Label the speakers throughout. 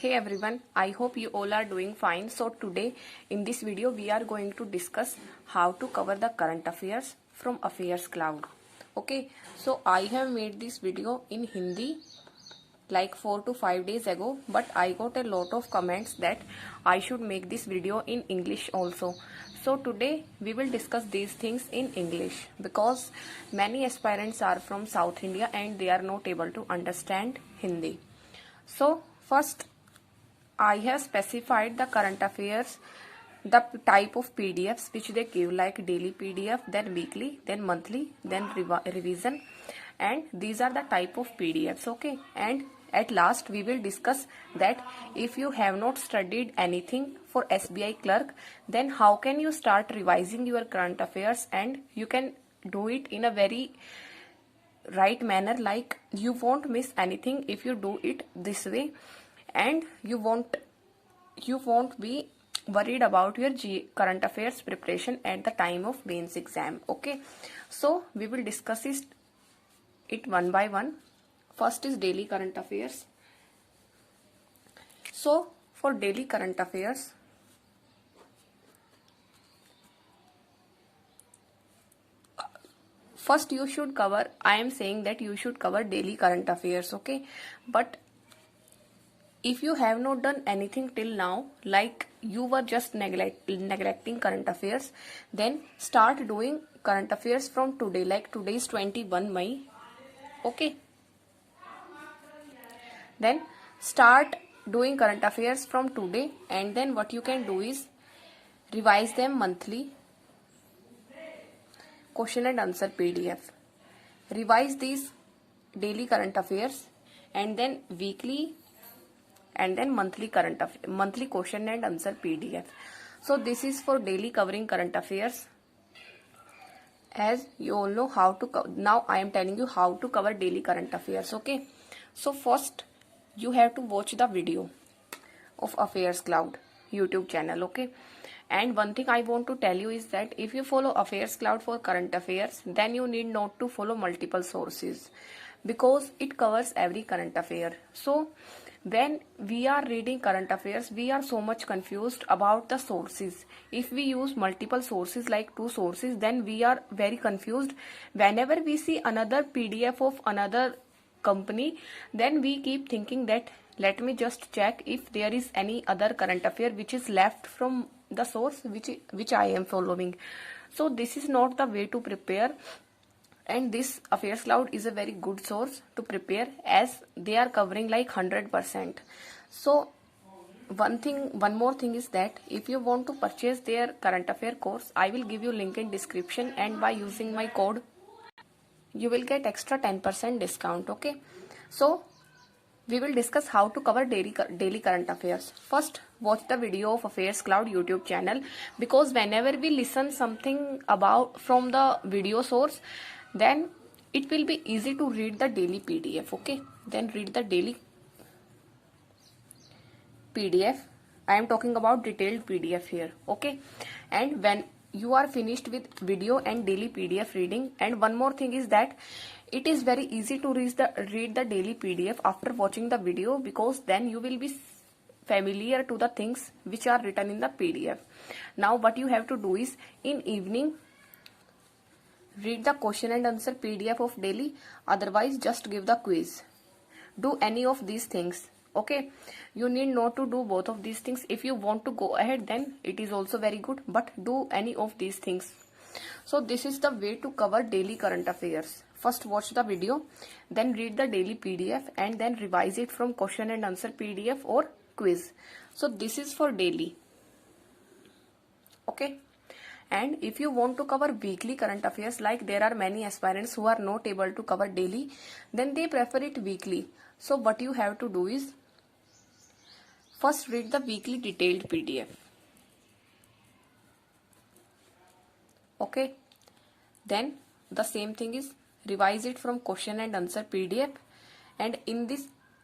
Speaker 1: Hey everyone, I hope you all are doing fine. So today in this video we are going to discuss how to cover the current affairs from Affairs Cloud. Okay, so I have made this video in Hindi like 4 to 5 days ago, but I got a lot of comments that I should make this video in English also. So today we will discuss these things in English because many aspirants are from South India and they are not able to understand Hindi. So first I have specified the current affairs, the type of PDFs which they give, like daily PDF, then weekly, then monthly, then revision, and these are the type of PDFs. Okay, and at last we will discuss that if you have not studied anything for SBI clerk, then how can you start revising your current affairs, and you can do it in a very right manner, like you won't miss anything if you do it this way, and you won't be worried about your current affairs preparation at the time of mains exam. Okay, so we will discuss it one by one. First is daily current affairs. So for daily current affairs, first you should cover, I am saying that you should cover daily current affairs. Okay, but if you have not done anything till now, like you were just neglecting current affairs, then start doing current affairs from today, like today is 21 May. Okay, then start doing current affairs from today, and then what you can do is revise them monthly. Question and answer PDF, revise these daily current affairs, and then weekly and then monthly monthly question and answer PDF. So this is for daily covering current affairs. As you all know how to now I am telling you how to cover daily current affairs. Okay, so first you have to watch the video of Affairs Cloud YouTube channel. Okay, and one thing I want to tell you is that if you follow Affairs Cloud for current affairs, then you need not to follow multiple sources because it covers every current affair. So when we are reading current affairs, we are so much confused about the sources. If we use multiple sources like 2 sources, then we are very confused. Whenever we see another PDF of another company, then we keep thinking that let me just check if there is any other current affair which is left from the source which I am following. So this is not the way to prepare, and this Affairs Cloud is a very good source to prepare as they are covering like 100%. So one more thing is that if you want to purchase their current affair course, I will give you link in description, and by using my code you will get extra 10% discount. Okay, so we will discuss how to cover daily current affairs. First, watch the video of Affairs Cloud YouTube channel, because whenever we listen something about from the video source, then it will be easy to read the daily PDF. Okay, then read the daily PDF. I am talking about detailed PDF here. Okay, and when you are finished with video and daily PDF reading, and one more thing is that it is very easy to read the daily PDF after watching the video, because then you will be familiar to the things which are written in the PDF. Now what you have to do is in evening read the question and answer PDF of daily, otherwise just give the quiz. Do any of these things. Okay, you need not to do both of these things. If you want to go ahead, then it is also very good, but do any of these things. So this is the way to cover daily current affairs. First watch the video, then read the daily PDF, and then revise it from question and answer PDF or quiz. So this is for daily. Okay, and if you want to cover weekly current affairs, like there are many aspirants who are not able to cover daily, then they prefer it weekly. So what you have to do is first read the weekly detailed PDF. Okay, then the same thing is revise it from question and answer PDF, and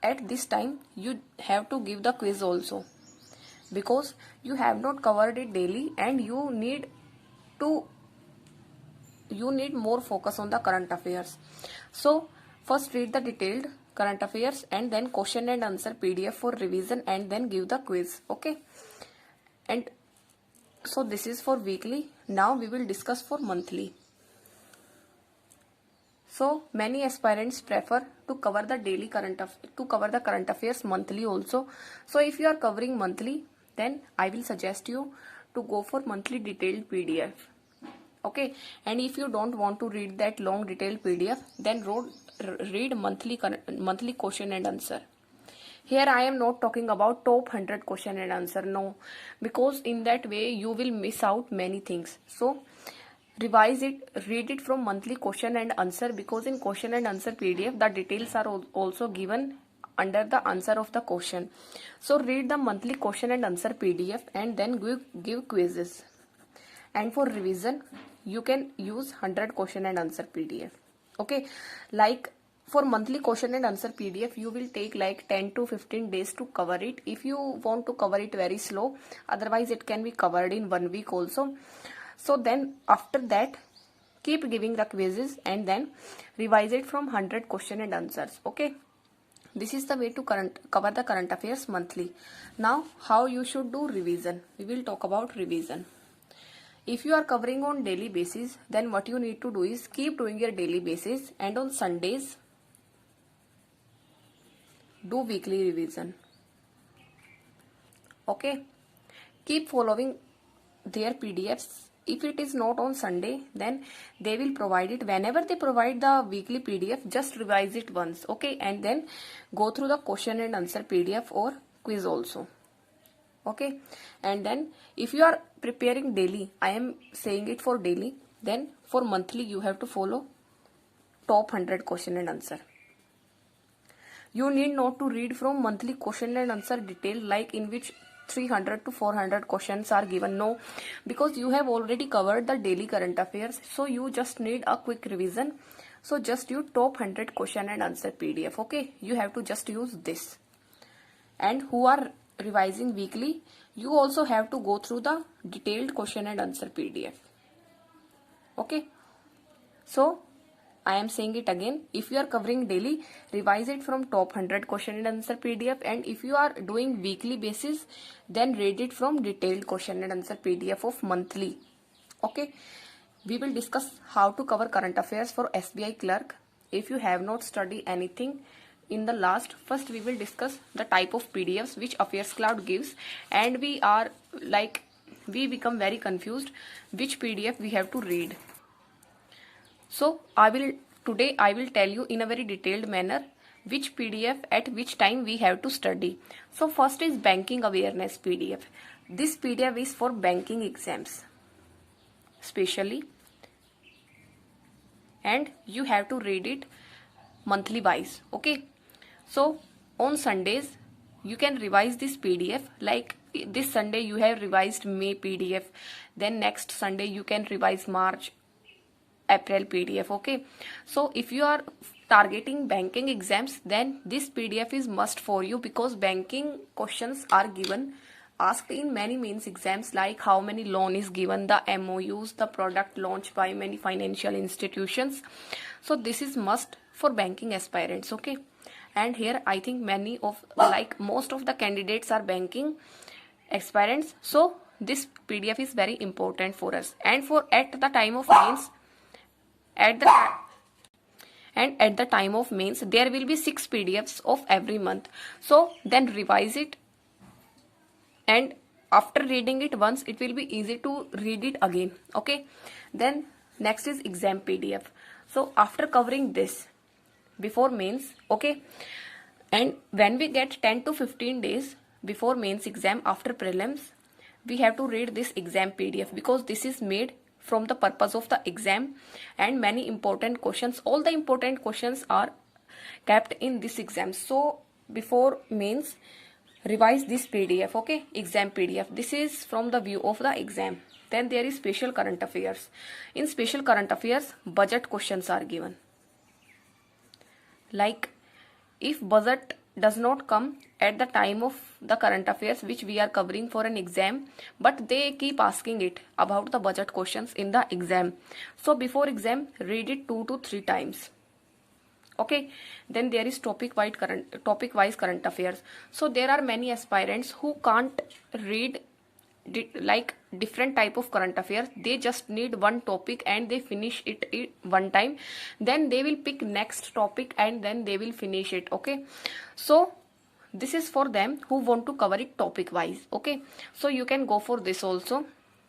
Speaker 1: at this time you have to give the quiz also, because you have not covered it daily and you need more focus on the current affairs. So first read the detailed current affairs, and then question and answer PDF for revision, and then give the quiz. Okay, and so this is for weekly. Now we will discuss for monthly. So many aspirants prefer to cover the current affairs monthly also. So if you are covering monthly, then I will suggest you to go for monthly detailed PDF. Okay, and if you don't want to read that long detailed PDF, then read monthly question and answer. Here I am not talking about top 100 question and answer, no, because in that way you will miss out many things. So revise it, read it from monthly question and answer, because in question and answer PDF the details are also given under the answer of the question. So read the monthly question and answer PDF and then give quizzes. And for revision you can use 100 question and answer PDF. Okay, like for monthly question and answer PDF you will take like 10 to 15 days to cover it. If you want to cover it very slow, otherwise it can be covered in 1 week also. So then after that keep giving the quizzes and then revise it from 100 question and answers. Okay, this is the way to cover the current affairs monthly. Now how you should do revision, we will talk about revision. If you are covering on daily basis, then what you need to do is keep doing your daily basis, and on Sundays do weekly revision. Okay, keep following their PDFs. If it is not on Sunday, then they will provide it. Whenever they provide the weekly PDF, just revise it once. Okay, and then go through the question and answer PDF or quiz also. Okay, and then if you are preparing daily, I am saying it for daily, then for monthly you have to follow top 100 question and answer. You need not to read from monthly question and answer detail, like in which 300 to 400 questions are given. No, because you have already covered the daily current affairs, so you just need a quick revision. So just use top 100 question and answer PDF. Okay, you have to just use this. And who are revising weekly, you also have to go through the detailed question and answer PDF. Okay, so I am saying it again, if you are covering daily, revise it from top 100 question and answer PDF, and if you are doing weekly basis, then read it from detailed question and answer PDF of monthly. Okay, we will discuss how to cover current affairs for SBI clerk. If you have not studied anything in the last, first we will discuss the type of PDFs which Affairs Cloud gives, and we become very confused which PDF we have to read. So today I will tell you in a very detailed manner which PDF at which time we have to study. So first is banking awareness PDF. This PDF is for banking exams specially, and you have to read it monthly wise. Okay, so on Sundays you can revise this PDF. Like this Sunday you have revised May PDF, then next Sunday you can revise March, April PDF. Okay, so if you are targeting banking exams, then this PDF is must for you, because banking questions are asked in many mains exams, like how many loan is given, the MOUs, the product launched by many financial institutions. So this is must for banking aspirants. Okay, and here I think most of the candidates are banking aspirants, so this PDF is very important for us. And at the time of mains, at the time of mains there will be 6 PDFs of every month. So then revise it, and after reading it once, it will be easy to read it again. Okay, then next is exam PDF. So after covering this before mains, okay, and when we get 10 to 15 days before mains exam after prelims, we have to read this exam PDF, because this is made from the purpose of the exam, and many important questions, all the important questions are kept in this exam. So before mains, revise this PDF. Okay, exam PDF. This is from the view of the exam. Then there is special current affairs. In special current affairs, budget questions are given. Like if budget does not come at the time of the current affairs which we are covering for an exam, but they keep asking it about the budget questions in the exam. So before exam, read it 2 to 3 times. Okay, then there is topic wise current affairs. So there are many aspirants who can't read like different type of current affairs. They just need one topic and they finish it one time, then they will pick next topic and then they will finish it. Okay, so this is for them who want to cover it topic wise. Okay, so you can go for this also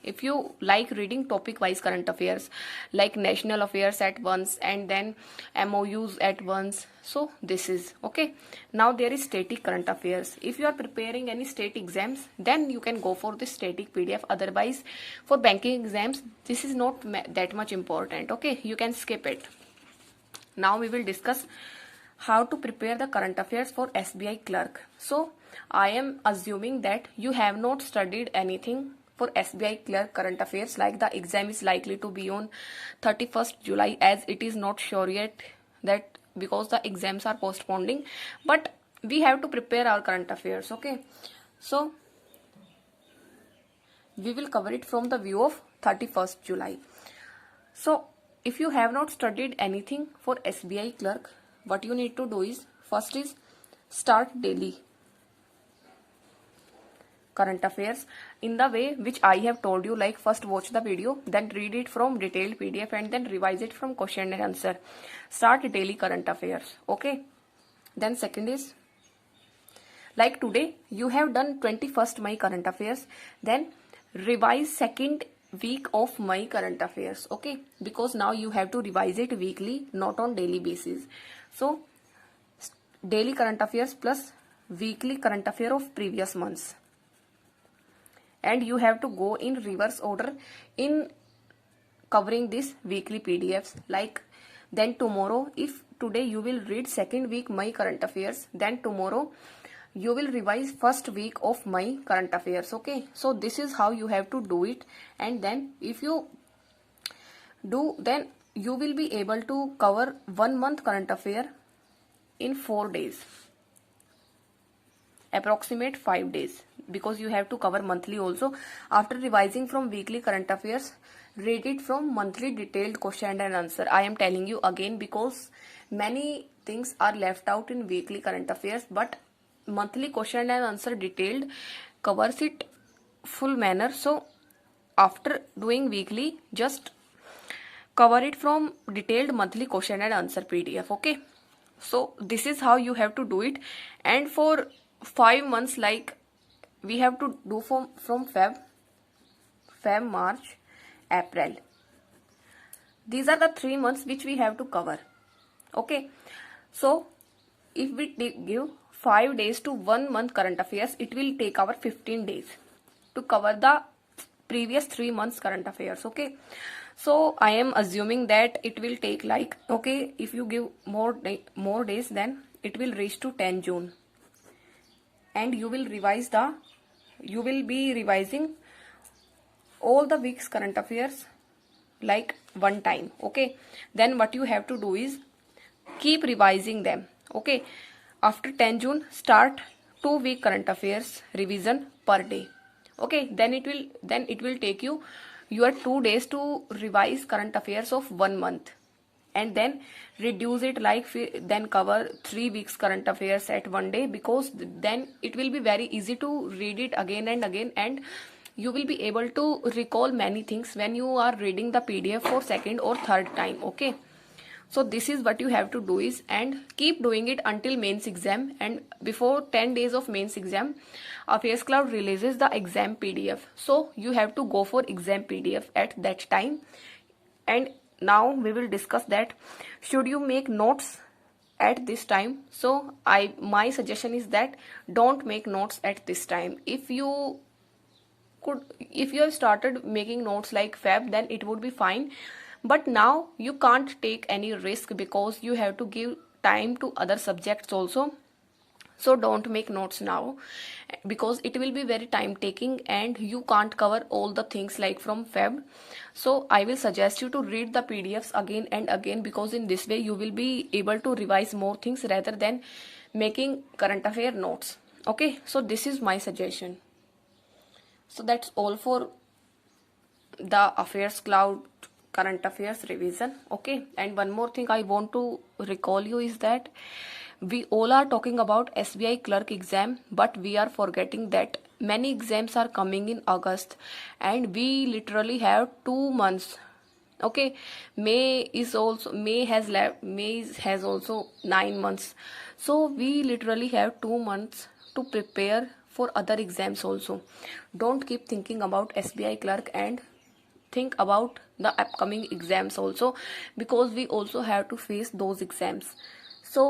Speaker 1: if you like reading topic wise current affairs, like national affairs at once and then MOUs at once. So this is okay. Now there is static current affairs. If you are preparing any state exams, then you can go for this static PDF. Otherwise for banking exams this is not that much important. Okay, you can skip it. Now we will discuss how to prepare the current affairs for SBI clerk. So I am assuming that you have not studied anything for SBI clerk current affairs, like the exam is likely to be on 31st July, as it is not sure yet, that because the exams are postponing, but we have to prepare our current affairs. Okay, so we will cover it from the view of 31st July. So if you have not studied anything for SBI clerk, what you need to do is, first is start daily current affairs in the way which I have told you, like first watch the video, then read it from detailed PDF and then revise it from question and answer. Start daily current affairs. Okay, then second is, like today you have done 21st May current affairs, then revise second week of May current affairs. Okay, because now you have to revise it weekly, not on daily basis. So daily current affairs plus weekly current affair of previous months, and you have to go in reverse order in covering these weekly PDFs. Like then tomorrow, if today you will read second week May current affairs, then tomorrow you will revise first week of May current affairs. Okay, so this is how you have to do it, and then if you do, then you will be able to cover 1 month current affair in 4 days, approximate 5 days, because you have to cover monthly also. After revising from weekly current affairs, read it from monthly detailed question and answer. I am telling you again because many things are left out in weekly current affairs, but monthly question and answer detailed covers it full manner. So after doing weekly, just cover it from detailed monthly question and answer PDF. Okay, so this is how you have to do it. And for 5 months, like we have to do from Feb, March, April. These are the 3 months which we have to cover. Okay, so if we give 5 days to 1 month current affairs, it will take our 15 days to cover the previous 3 months current affairs. Okay, so I am assuming that it will take, like, okay, if you give more days, then it will reach to 10 June, and you will be revising all the week's current affairs like one time. Okay, then what you have to do is keep revising them. Okay, after 10 June start 2 week current affairs revision per day. Okay, then it will take you your 2 days to revise current affairs of 1 month, and then reduce it, like then cover 3 weeks current affairs at 1 day, because then it will be very easy to read it again and again, and you will be able to recall many things when you are reading the PDF for second or third time. Okay, so this is what you have to do is, and keep doing it until mains exam, and before 10 days of mains exam, Affairs Cloud releases the exam PDF. So you have to go for exam PDF at that time. And now we will discuss that should you make notes at this time. So my suggestion is that don't make notes at this time. If you have started making notes like Feb, then it would be fine, but now you can't take any risk because you have to give time to other subjects also. So don't make notes now, because it will be very time taking and you can't cover all the things like from Feb. So I will suggest you to read the PDFs again and again, because in this way you will be able to revise more things rather than making current affair notes. Okay, so this is my suggestion. So that's all for the Affairs Cloud current affairs revision. Okay, and one more thing I want to recall you is that we all are talking about SBI clerk exam, but we are forgetting that many exams are coming in August, and we literally have 2 months. Okay, May has also 9 months, so we literally have 2 months to prepare for other exams also. Don't keep thinking about SBI clerk, and think about the upcoming exams also, because we also have to face those exams. So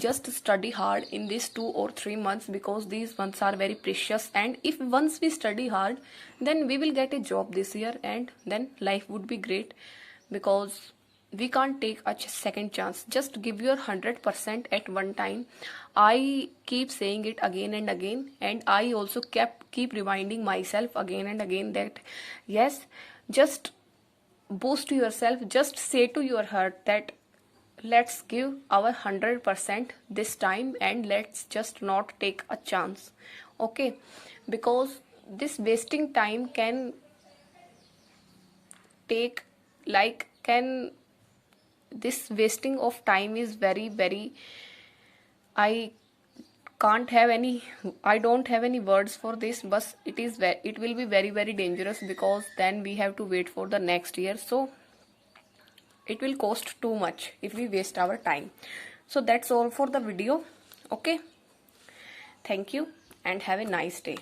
Speaker 1: just study hard in these 2 or 3 months, because these months are very precious, and if once we study hard, then we will get a job this year, and then life would be great, because we can't take a second chance. Just give your 100% at one time. I keep saying it again and again, and I also keep reminding myself again and again that yes, just boost yourself, just say to your heart that let's give our 100% this time, and let's just not take a chance. Okay, because this wasting time can take, like, can this wasting of time is very very, I can't have any, I don't have any words for this, but it will be very very dangerous, because then we have to wait for the next year, so it will cost too much if we waste our time. So that's all for the video. Okay, thank you and have a nice day.